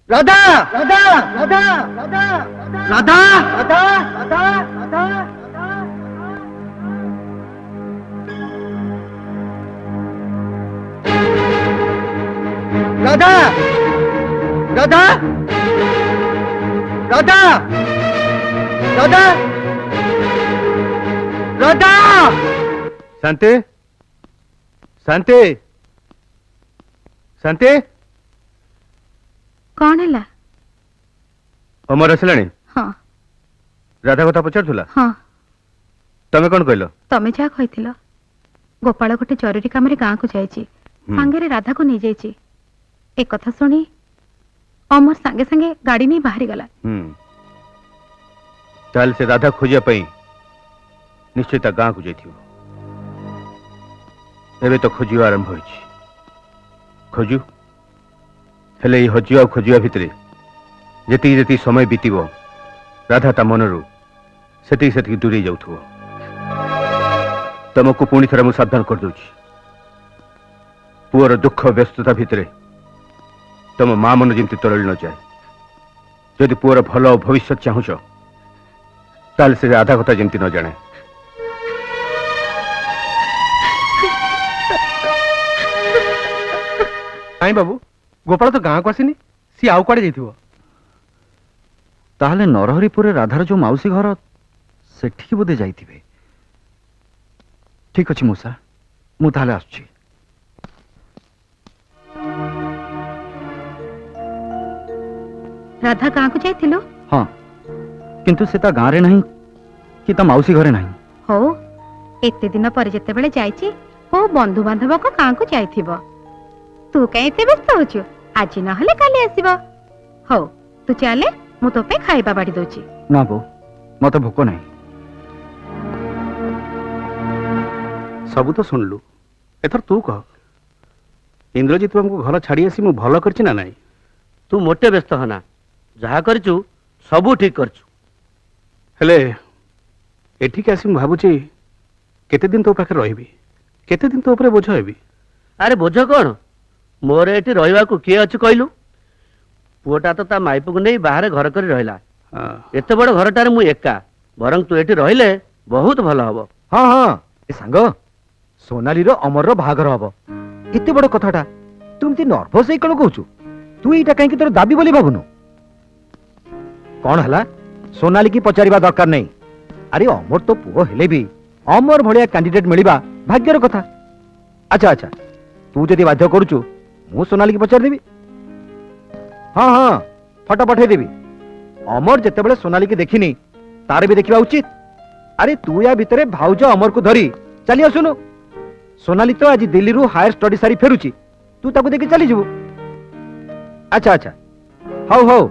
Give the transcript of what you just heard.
राधा राधा राधा राधा राधा राधा राधा राधा राधा राधा राधा राधा राधा शांति शांति शांति कौन है ला? अमर आसलाणी हाँ राधा कथा पचारुला हाँ तमे कौन कहलो तमे जा कहिथिल गोपाल गोटे जरूरी काम रे गाँ को जाइछि सांगे राधा को नहीं जाइछि एक कथा सुनी अमर सांगे सांगे गाड़ी नहीं बाहरी गला ताल से राधा खोजिया पई निश्चित गाँ को जाइथिबो एबे तो खोजिया आरंभ होइछि खोजु हेले ई हजिया खोजिया भितरे जेती जेती समय बीतीबो राधा ता मनरु सेती सेती दूरे जाउथबो तुमको पुणी थरे मु सावधान कर दूची पुअर दुख व्यस्तता भितरे तुम मां मन जमी तरल न जाए जदि पुअर भल भविष्य चाहूच ताल से आधा कथा जमी न जाने आई बाबू गोपाल तो गाँ को आसीनी सी आउ कुआडे जाइथिबो ताहले नरहरिपुर राधार जो माउसी घर सेठी बोधे जाइथिबे ठीक अछि मूसा मु ताहले आछी राधा गाँ को जाइथिलो हाँ किंतु सेता गाँ रे नहीं कि ता माउसी घरे नहीं हो एते दिन पर जेते बेले जाइछि को बंधु बांधव को गाँ को जाइथिबो तू कहीं एते व्यस्त होछु आज न हले काली आसीबो हो तू चले मु तो पे खाइबा बाड़ी दोची ना बो मते भोक नहीं सब तो सुनलु एथर तू कह इंद्रजीत बाबू घर छाड़ी आसी मु भल करछि ना नहीं तू मोटे व्यस्त होना जहा करचु सबू ठीक करचु हेले एठिक आसी मु भाबुछि केते दिन तो पाखे रहिबी केते दिन तो ऊपर बोझ हेबी अरे बोझ कौन मोर एठी रहिबा को किए अछि कहलु पुओटा तो ता माइप को नहीं बाहर घर कर रहिला एते बड़ घरटारे मु एका बरंग तू एठी रहिले बहुत भल हबो हाँ हाँ ए सांग सोनाली रो अमर रो भागर हबो एते बड़ कथाटा तुमती नर्वस हे कण कहूचु तू एटा काहे कि तोर दाबी बोली भाबुनु कौन हला सोनाली की पचारिबा दरकार नहीं अरे अमर तो पुओ हेले भी अमर भलिया कैंडिडेट मिलिबा भाग्यर कथा अच्छा अच्छा तू जदी बाध्य करूचु मु सोनाली की पचार देबी हाँ हाँ फटा पठे देबी अमर जेते बेले सोनाली की देखिनी तार भी देखिबा उचित अरे तू या भितरे भाउज अमर को धरी चली आसुनु सोनाली तो आज दिल्ली रु हायर स्टडी सारी फेरुची तू ताको देखि चली जबु अच्छा अच्छा हौ हौ